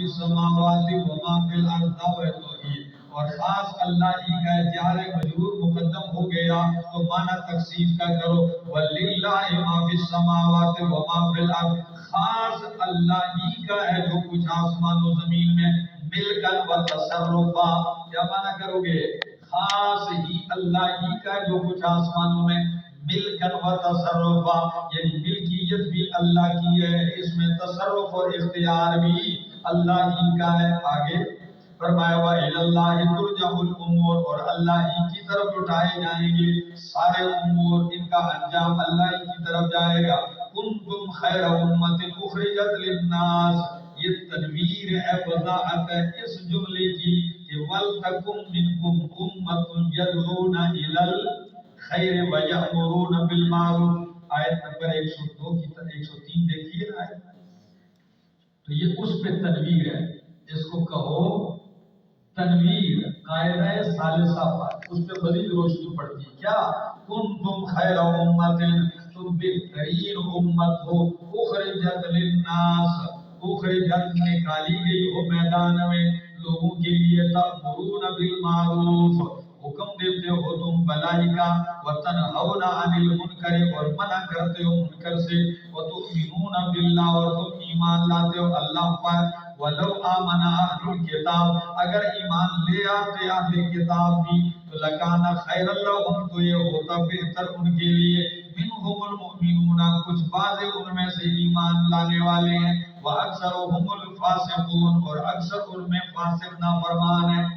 فی السماوات و ما فی الارض دعوی توحید، اور خاص اللہ ہی کا جار مجرور مقدم ہو گیا تو معنی تقسیم کا کرو، وَلِلَّهِ مَا فِي السَّمَاوَاتِ وَمَا فِي الْأَرْضِ، خاص اللہ ہی کا ہے جو کچھ آسمان و زمین میں، ملکن و تصرفا، کیا معنی کرو گے؟ خاص ہی اللہ ہی کا جو کچھ آسمانوں میں، ملکن و تصرفا، یعنی ملکیت بھی اللہ کی ہے، اس میں تصرف اور اختیار بھی اللہ ہی کا ہے۔ آگے فرمایا وَإِلَى اللَّهِ تُرْجَعُ الْأُمُورُ، اور اللہ ہی کی طرف اٹھائے جائیں گے سارے امور، ان کا انجام اللہ ہی کی طرف جائے گا۔ كُنتُمْ خَيْرَ أُمَّةٍ أُخْرِجَتْ لِلنَّاسِ، یہ تنویر ہے، وضاحت ہے اس جملے کی کہ وَلْتَكُن مِّنكُمْ أُمَّةٌ يَدْعُونَ إِلَى الْخَيْرِ وَيَأْمُرُونَ بِالْمَعْرُوفِ، آیت نمبر 102 کی 103 دیکھیے نا، تو یہ اس پہ تنویر ہے، اس کو کہو تنویر، قاعدہ ثالثہ پر، اس پہ مزید روشنی پڑتی ہے۔ کیا؟ کنتم خیر امت، تم بہترین امت ہو، اخرجت للناس، اخرجت نکالی گئی ہو میدان میں لوگوں کے لیے، تأمرون بالمعروف، حکم دیتے ہو تم بھلائی کا، وتنہون عن المنکر، اور منع کرتے ہو منکر سے، وتؤمنون باللہ، اور تم ایمان لاتے ہو اللہ پر، وَلَوْ آمَنَ أَهْلُ الْكِتَابِ، اگر ایمان لے آتے اہل کتاب بھی تو لَكَانَ خَيْرًا لَهُمْ، تو یہ ہوتا بہتر ان کے لیے، مِنْهُمُ الْمُؤْمِنُونَ، کچھ بعض ان میں سے ایمان لانے والے ہیں، وَأَكْثَرُهُمُ الْفَاسِقُونَ، اور اکثر ان میں فاسق نافرمان ہیں۔